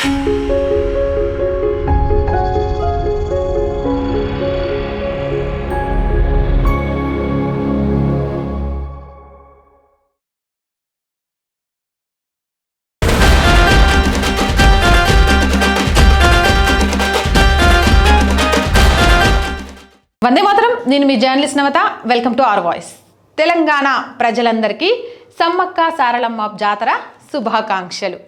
వందే మాతరం. నేను మీ journalist Navata. Welcome to our voice. Telangana ప్రజలందరికీ సమ్మక్క సారలమ్మ జాతర శుభాకాంక్షలు.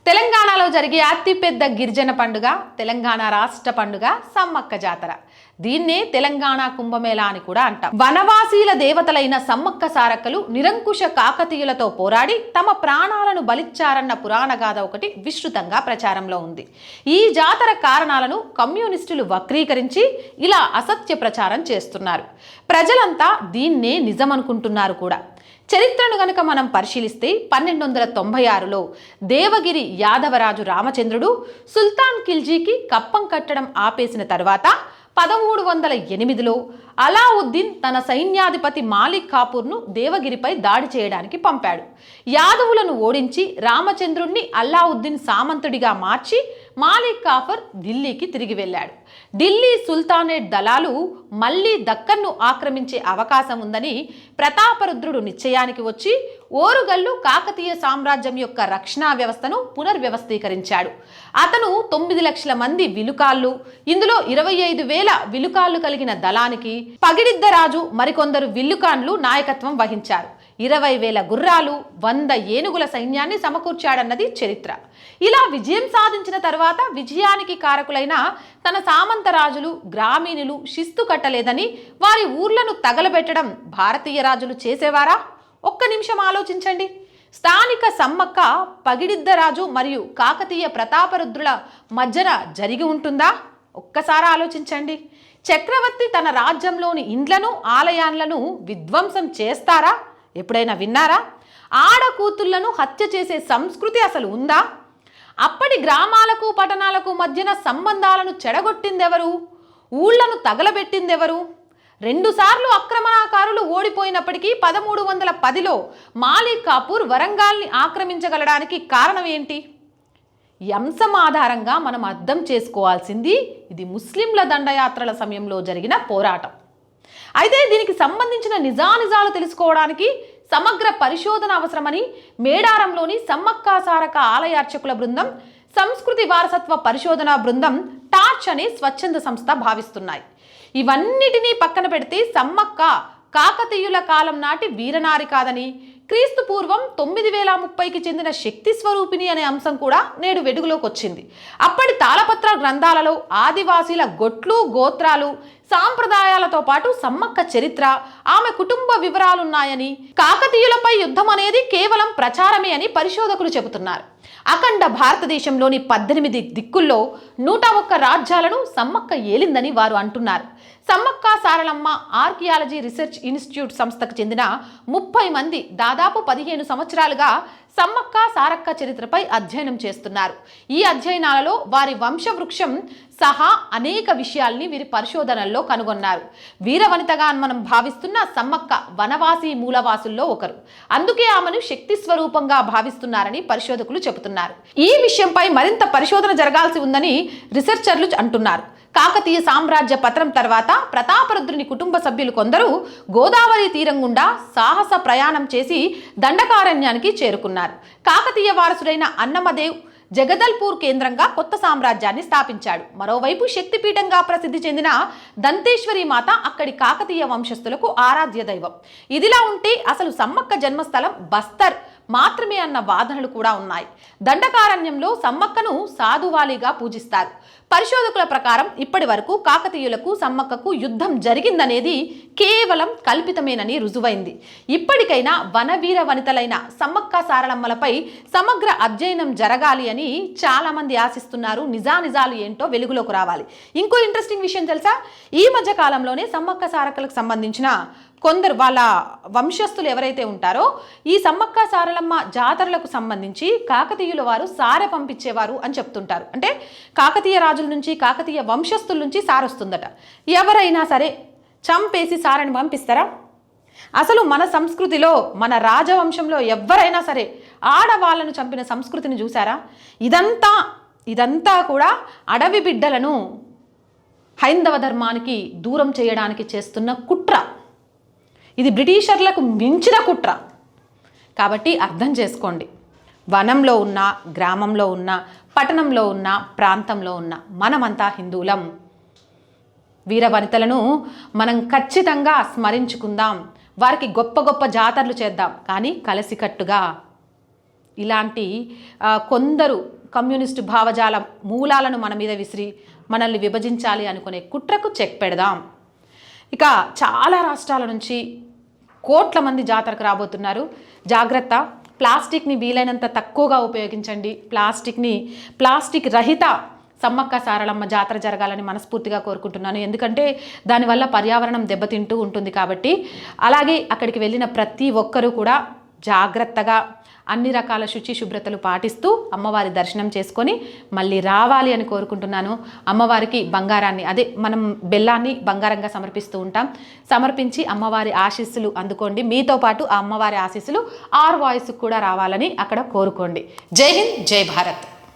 తెలంగాణలో జరిగే అతిపెద్ద గిరిజన పండుగ, తెలంగాణ రాష్ట్ర పండుగ సమ్మక్క జాతర. దీన్నే తెలంగాణ కుంభమేళా అని కూడా అంటాం. వనవాసీల దేవతలైన సమ్మక్క సారక్కలు నిరంకుశ కాకతీయులతో పోరాడి తమ ప్రాణాలను బలిచ్చారన్న పురాణ గాథ ఒకటి విస్తృతంగా ప్రచారంలో ఉంది. ఈ జాతర కారణాలను కమ్యూనిస్టులు వక్రీకరించి ఇలా అసత్య ప్రచారం చేస్తున్నారు. ప్రజలంతా దీన్నే నిజమనుకుంటున్నారు కూడా. చరిత్రను గనుక మనం పరిశీలిస్తే 1296లో దేవగిరి యాదవరాజు రామచంద్రుడు సుల్తాన్ ఖిల్జీకి కప్పం కట్టడం ఆపేసిన తర్వాత 1308లో అలావుద్దీన్ తన సైన్యాధిపతి మాలిక్ కాఫూర్ను దేవగిరిపై దాడి చేయడానికి పంపాడు. యాదవులను ఓడించి రామచంద్రుణ్ణి అల్లావుద్దీన్ సామంతుడిగా మార్చి మాలిక్ కాఫర్ ఢిల్లీకి తిరిగి వెళ్ళాడు. ఢిల్లీ సుల్తానేట్ దళాలు మళ్లీ దక్కన్ను ఆక్రమించే అవకాశం ఉందని ప్రతాపరుద్రుడు నిశ్చయానికి వచ్చి ఓరుగల్లు కాకతీయ సామ్రాజ్యం యొక్క రక్షణా వ్యవస్థను పునర్వ్యవస్థీకరించాడు. అతను 9 లక్షల మంది విలుకాళ్ళు, ఇందులో 25,000 విలుకాళ్ళు కలిగిన దళానికి పగిడిద్దరాజు మరికొందరు విల్లుకాన్లు నాయకత్వం వహించారు. 20,000 గుర్రాలు, 100 ఏనుగుల సైన్యాన్ని సమకూర్చాడన్నది చరిత్ర. ఇలా విజయం సాధించిన తర్వాత విజయానికి కారకులైన తన సామంత రాజులు, గ్రామీణులు శిస్తు కట్టలేదని వారి ఊర్లను తగలబెట్టడం భారతీయ రాజులు చేసేవారా? ఒక్క నిమిషం ఆలోచించండి. స్థానిక సమ్మక్క, పగిడిద్దరాజు మరియు కాకతీయ ప్రతాపరుద్రుల మధ్యన జరిగి ఉంటుందా? ఒక్కసారి ఆలోచించండి. చక్రవర్తి తన రాజ్యంలోని ఇండ్లను, ఆలయాలను విధ్వంసం చేస్తారా? ఎప్పుడైనా విన్నారా? ఆడకూతుళ్లను హత్య చేసే సంస్కృతి అసలు ఉందా? అప్పటి గ్రామాలకు పట్టణాలకు మధ్యన సంబంధాలను చెడగొట్టిందెవరు? ఊళ్లను తగలబెట్టిందెవరు? 2 సార్లు ఆక్రమణకారులు ఓడిపోయినప్పటికీ 1310లో మాలిక్ కాఫూర్ వరంగల్ని ఆక్రమించగలడానికి కారణం ఏంటి? ఈ అంశం ఆధారంగా మనం అర్థం చేసుకోవాల్సింది ఇది ముస్లింల దండయాత్రల సమయంలో జరిగిన పోరాటం. అయితే దీనికి సంబంధించిన నిజానిజాలు తెలుసుకోవడానికి సమగ్ర పరిశోధన అవసరమని మేడారంలోని సమ్మక్క సారక్క ఆలయ అర్చకుల బృందం, సంస్కృతి వారసత్వ పరిశోధన బృందం టార్చ్ అనే స్వచ్ఛంద సంస్థ భావిస్తున్నాయి. ఇవన్నిటినీ పక్కన పెడితే సమ్మక్క కాకతీయుల కాలం నాటి వీరనారి కాదని, క్రీస్తు పూర్వం 9030కి చెందిన శక్తి స్వరూపిణి అనే అంశం కూడా నేడు వెలుగులోకి వచ్చింది. అప్పటి తాళపత్ర గ్రంథాలలో ఆదివాసీల గొట్లు, గోత్రాలు, సాంప్రదాయాలతో పాటు సమ్మక్క చరిత్ర, ఆమె కుటుంబ వివరాలున్నాయని, కాకతీయులపై యుద్ధం అనేది కేవలం ప్రచారమే అని పరిశోధకులు చెబుతున్నారు. అఖండ భారతదేశంలోని 18 దిక్కుల్లో 101 రాజ్యాలను సమ్మక్క ఏలిందని వారు అంటున్నారు. Sammakka Saralamma archaeology research institute సంస్థకు చెందిన 30 మంది దాదాపు 15 సంవత్సరాలుగా సమ్మక్క సారక్క చరిత్రపై అధ్యయనం చేస్తున్నారు. ఈ అధ్యయనాలలో వారి వంశవృక్షం సహా అనేక విషయాల్ని వీరి పరిశోధనల్లో కనుగొన్నారు. వీరవనితగా మనం భావిస్తున్న సమ్మక్క వనవాసి మూలవాసుల్లో ఒకరు. అందుకే ఆమెను శక్తి స్వరూపంగా భావిస్తున్నారని పరిశోధకులు చెబుతున్నారు. ఈ విషయంపై మరింత పరిశోధన జరగాల్సి ఉందని రీసెర్చర్లు అంటున్నారు. కాకతీయ సామ్రాజ్య పతనం తర్వాత ప్రతాపరుద్రుని కుటుంబ సభ్యులు కొందరు గోదావరి తీరం గుండా సాహస ప్రయాణం చేసి దండకారణ్యానికి చేరుకున్నారు. కాకతీయ వారసుడైన అన్నమదేవ్ జగదల్పూర్ కేంద్రంగా కొత్త సామ్రాజ్యాన్ని స్థాపించాడు. మరోవైపు శక్తిపీఠంగా ప్రసిద్ధి చెందిన దంతేశ్వరి మాత అక్కడి కాకతీయ వంశస్థులకు ఆరాధ్య దైవం. ఇదిలా ఉంటే అసలు సమ్మక్క జన్మస్థలం బస్తర్ మాత్రమే అన్న వాదనలు కూడా ఉన్నాయి. దండకారణ్యంలో సమ్మక్కను సాధువాలిగా పూజిస్తారు. పరిశోధకుల ప్రకారం ఇప్పటి వరకు కాకతీయులకు సమ్మక్కకు యుద్ధం జరిగిందనేది కేవలం కల్పితమేనని రుజువైంది. ఇప్పటికైనా వనవీర వనితలైన సమ్మక్క సారలమ్మలపై సమగ్ర అధ్యయనం జరగాలి అని చాలా మంది ఆశిస్తున్నారు. నిజానిజాలు ఏంటో వెలుగులోకి రావాలి. ఇంకో ఇంట్రెస్టింగ్ విషయం తెలుసా? ఈ మధ్య కాలంలోనే సమ్మక్క సారక్కలకు సంబంధించిన కొందరు వాళ్ళ వంశస్థులు ఎవరైతే ఉంటారో ఈ సమ్మక్క సారలమ్మ జాతరలకు సంబంధించి కాకతీయుల వారు సారె పంపించేవారు అని చెప్తుంటారు. అంటే కాకతీయ రాజుల నుంచి, కాకతీయ వంశస్థుల నుంచి సారె వస్తుందట. ఎవరైనా సరే చంపేసి సారెని పంపిస్తారా? అసలు మన సంస్కృతిలో, మన రాజవంశంలో ఎవరైనా సరే ఆడవాళ్ళను చంపిన సంస్కృతిని చూసారా? ఇదంతా ఇదంతా కూడా అడవి బిడ్డలను హైందవ ధర్మానికి దూరం చేయడానికి చేస్తున్న కుట్ర. ఇది బ్రిటిషర్లకు మించిన కుట్ర. కాబట్టి అర్థం చేసుకోండి. వనంలో ఉన్న, గ్రామంలో ఉన్న, పట్టణంలో ఉన్న, ప్రాంతంలో ఉన్న మనమంతా హిందువులం. వీర వనితలను మనం ఖచ్చితంగా స్మరించుకుందాం. వారికి గొప్ప గొప్ప జాతరలు చేద్దాం. కానీ కలిసికట్టుగా ఇలాంటి కొందరు కమ్యూనిస్టు భావజాల మూలాలను మన మీద విసిరి మనల్ని విభజించాలి అనుకునే కుట్రకు చెక్ పెడదాం. ఇక చాలా రాష్ట్రాల నుంచి కోట్ల మంది జాతరకు రాబోతున్నారు. జాగ్రత్త. ప్లాస్టిక్ని వీలైనంత తక్కువగా ఉపయోగించండి. ప్లాస్టిక్ రహిత సమ్మక్క సారలమ్మ జాతర జరగాలని మనస్ఫూర్తిగా కోరుకుంటున్నాను. ఎందుకంటే దానివల్ల పర్యావరణం దెబ్బతింటూ ఉంటుంది కాబట్టి. అలాగే అక్కడికి వెళ్ళిన ప్రతి ఒక్కరూ కూడా జాగ్రత్తగా అన్ని రకాల శుభ్రతలు పాటిస్తూ అమ్మవారి దర్శనం చేసుకొని మళ్ళీ రావాలి అని కోరుకుంటున్నాను. అమ్మవారికి బంగారాన్ని, అదే మనం బెల్లాన్ని బంగారంగా సమర్పిస్తూ ఉంటాం. సమర్పించి అమ్మవారి ఆశీస్సులు అందుకోండి. మీతో పాటు ఆ అమ్మవారి ఆశీస్సులు ఆర్ వాయిస్ కూడా రావాలని అక్కడ కోరుకోండి. జై హింద్, జై భారత్.